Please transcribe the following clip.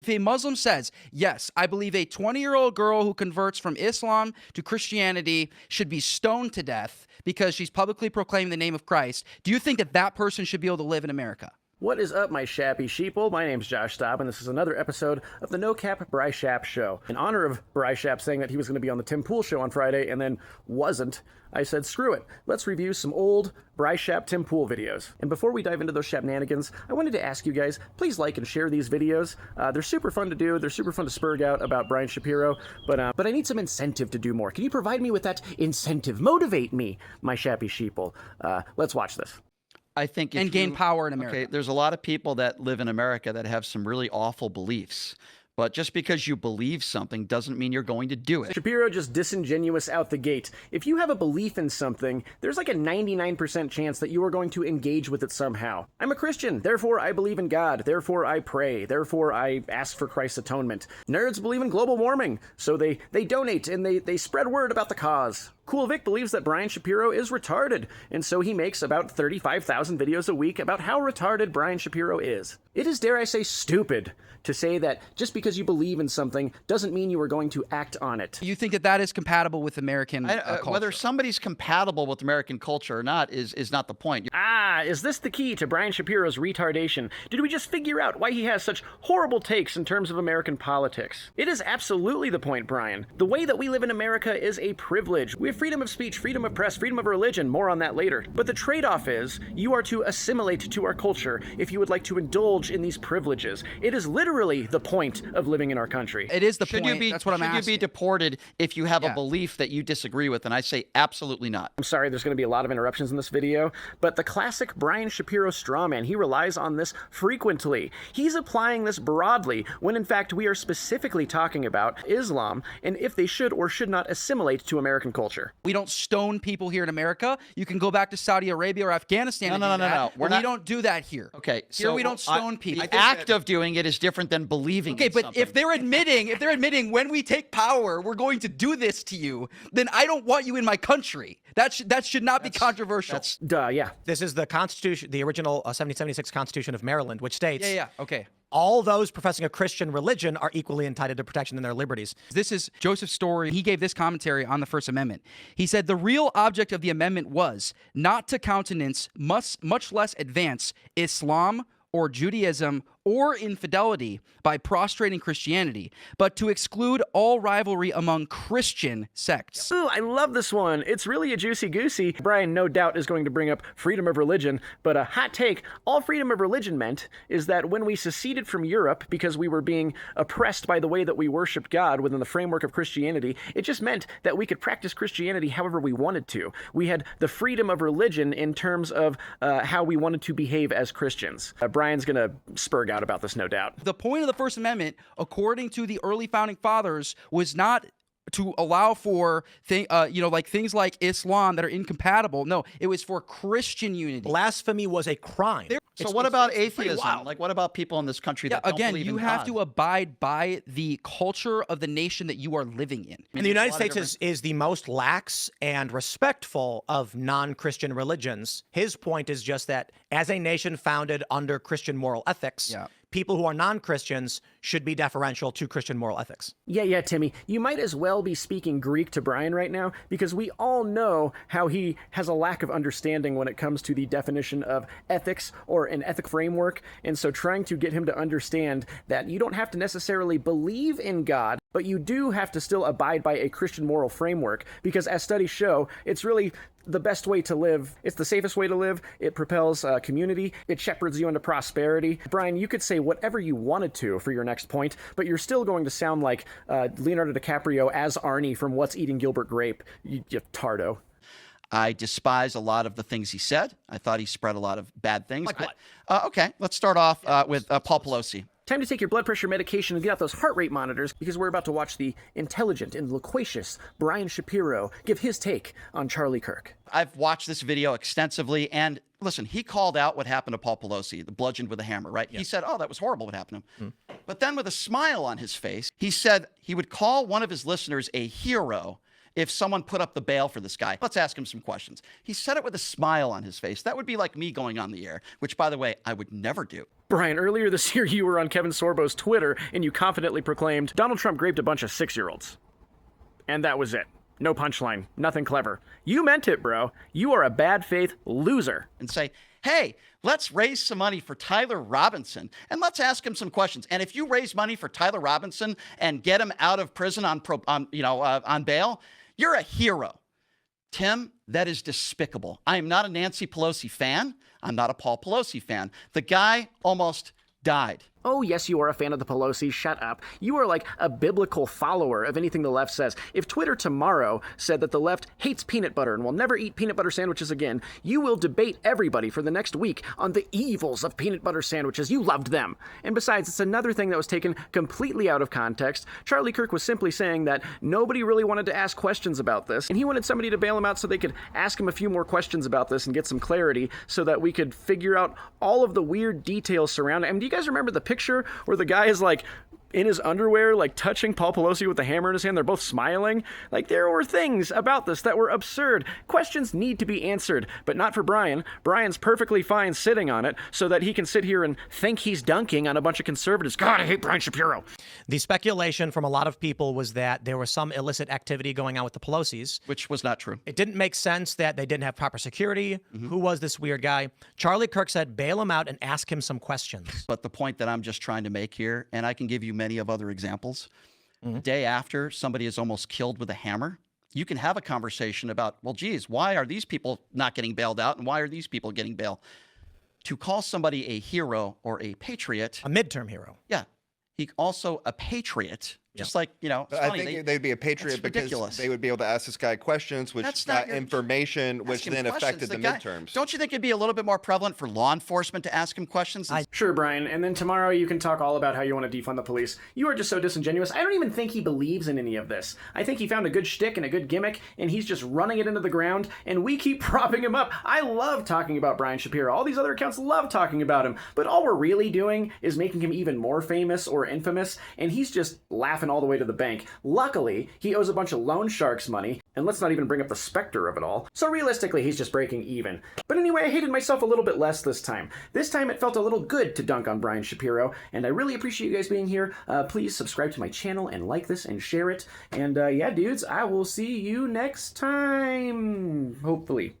If a Muslim says, yes, I believe a 20-year-old girl who converts from Islam to Christianity should be stoned to death because she's publicly proclaiming the name of Christ, do you think that that person should be able to live in America? What is up, my shabby sheeple? My name's Josh Staub, and this is another episode of the NoCap BriShap show. In honor of BriShap saying that he was going to be on the Tim Pool show on Friday and then wasn't, I said, screw it. Let's review some old BriShap Tim Pool videos. And before we dive into those shenanigans, I wanted to ask you guys, please like and share these videos. They're super fun to do. They're super fun to spurg out about Brian Shapiro, but I need some incentive to do more. Can you provide me with that incentive? Motivate me, my shabby sheeple. Let's watch this. I think and gain power in America. Okay, there's a lot of people that live in America that have some really awful beliefs. But just because you believe something doesn't mean you're going to do it. Shapiro just disingenuous out the gate. If you have a belief in something, there's like a 99% chance that you are going to engage with it somehow. I'm a Christian, therefore I believe in God, therefore I pray, therefore I ask for Christ's atonement. Nerds believe in global warming, so they donate and they spread word about the cause. Cool Vic believes that Brian Shapiro is retarded, and so he makes about 35,000 videos a week about how retarded Brian Shapiro is. It is, dare I say, stupid to say that just because you believe in something doesn't mean you are going to act on it. You think that that is compatible with American culture? Whether somebody's compatible with American culture or not is not the point. Is this the key to Brian Shapiro's retardation? Did we just figure out why he has such horrible takes in terms of American politics? It is absolutely the point, Brian. The way that we live in America is a privilege. We have freedom of speech, freedom of press, freedom of religion, more on that later. But the trade-off is you are to assimilate to our culture if you would like to indulge in these privileges. It is literally the point of living in our country. It is the point. That's what I'm asking. Should you be deported if you have a belief that you disagree with? And I say absolutely not. I'm sorry, there's going to be a lot of interruptions in this video, but the classic Brian Shapiro strawman, he relies on this frequently. He's applying this broadly when in fact we are specifically talking about Islam and if they should or should not assimilate to American culture. We don't stone people here in America. You can go back to Saudi Arabia or Afghanistan. No. We don't do that here. Okay, here we don't stone people. The act of doing it is different than believing. Okay, but something. if they're admitting when we take power, we're going to do this to you, then I don't want you in my country. That should not be controversial. Yeah. This is the Constitution, the original 1776 Constitution of Maryland, which states. Okay. All those professing a Christian religion are equally entitled to protection in their liberties. This is Joseph Story. He gave this commentary on the First Amendment. He said, the real object of the amendment was not to countenance, much less advance Islam or Judaism or infidelity by prostrating Christianity, but to exclude all rivalry among Christian sects. Ooh, I love this one. It's really a juicy-goosey. Brian, no doubt, is going to bring up freedom of religion, but a hot take, all freedom of religion meant is that when we seceded from Europe because we were being oppressed by the way that we worshiped God within the framework of Christianity, it just meant that we could practice Christianity however we wanted to. We had the freedom of religion in terms of how we wanted to behave as Christians. Brian's going to spurg out about this, no doubt. The point of the First Amendment, according to the early founding fathers, was not to allow for things like Islam that are incompatible. No, it was for Christian unity. Blasphemy was a crime. So what about atheism? Like, what about people in this country that don't believe in God? You have to abide by the culture of the nation that you are living in. And the United States is the most lax and respectful of non-Christian religions. His point is just that as a nation founded under Christian moral ethics, people who are non-Christians should be deferential to Christian moral ethics. Yeah, Timmy. You might as well be speaking Greek to Brian right now, because we all know how he has a lack of understanding when it comes to the definition of ethics or an ethic framework. And so trying to get him to understand that you don't have to necessarily believe in God, but you do have to still abide by a Christian moral framework, because as studies show, it's really the best way to live. It's the safest way to live. It propels community. It shepherds you into prosperity. Brian, you could say whatever you wanted to for your next point, but you're still going to sound like Leonardo DiCaprio as Arnie from What's Eating Gilbert Grape, you tardo. I despise a lot of the things he said. I thought he spread a lot of bad things. Like what? Okay, let's start off with Paul Pelosi. Time to take your blood pressure medication and get out those heart rate monitors, because we're about to watch the intelligent and loquacious Brian Shapiro give his take on Charlie Kirk. I've watched this video extensively, and listen, he called out what happened to Paul Pelosi, the bludgeoned with a hammer, right? Yes. He said, oh, that was horrible what happened to him. But then with a smile on his face, he said he would call one of his listeners a hero if someone put up the bail for this guy? Let's ask him some questions. He said it with a smile on his face. That would be like me going on the air, which, by the way, I would never do. Brian, earlier this year you were on Kevin Sorbo's Twitter and you confidently proclaimed, Donald Trump raped a bunch of 6-year-olds. And that was it. No punchline. Nothing clever. You meant it, bro. You are a bad faith loser. And say, hey, let's raise some money for Tyler Robinson and let's ask him some questions. And if you raise money for Tyler Robinson and get him out of prison on bail, you're a hero. Tim, that is despicable. I am not a Nancy Pelosi fan. I'm not a Paul Pelosi fan. The guy almost died. Oh, yes, you are a fan of the Pelosi. Shut up. You are like a biblical follower of anything the left says. If Twitter tomorrow said that the left hates peanut butter and will never eat peanut butter sandwiches again, you will debate everybody for the next week on the evils of peanut butter sandwiches. You loved them. And besides, it's another thing that was taken completely out of context. Charlie Kirk was simply saying that nobody really wanted to ask questions about this, and he wanted somebody to bail him out so they could ask him a few more questions about this and get some clarity so that we could figure out all of the weird details surrounding it. I mean, do you guys remember the picture where the guy is like in his underwear, like touching Paul Pelosi with the hammer in his hand? They're both smiling. Like, there were things about this that were absurd. Questions need to be answered, but not for Brian. Brian's perfectly fine sitting on it so that he can sit here and think he's dunking on a bunch of conservatives. God, I hate Brian Shapiro. The speculation from a lot of people was that there was some illicit activity going on with the Pelosi's. Which was not true. It didn't make sense that they didn't have proper security. Who was this weird guy? Charlie Kirk said, bail him out and ask him some questions. But the point that I'm just trying to make here, and I can give you many of other examples, the day after somebody is almost killed with a hammer, you can have a conversation about, well, geez, why are these people not getting bailed out and why are these people getting bail? To call somebody a hero or a patriot. A midterm hero. Yeah. He also a patriot. Just like, you know, I think they'd be a patriot because ridiculous. they would be able to ask this guy questions, which got information, which then affected the midterms. Don't you think it'd be a little bit more prevalent for law enforcement to ask him questions? Sure, Brian, and then tomorrow you can talk all about how you want to defund the police. You are just so disingenuous. I don't even think he believes in any of this. I think he found a good shtick and a good gimmick, and he's just running it into the ground, and we keep propping him up. I love talking about Brian Shapiro. All these other accounts love talking about him, but all we're really doing is making him even more famous or infamous, and he's just laughing all the way to the bank. Luckily, he owes a bunch of loan sharks money, and let's not even bring up the specter of it all. So realistically, he's just breaking even. But anyway, I hated myself a little bit less this time. This time it felt a little good to dunk on Brian Shapiro, and I really appreciate you guys being here. Please subscribe to my channel and like this and share it. And yeah, dudes, I will see you next time. Hopefully.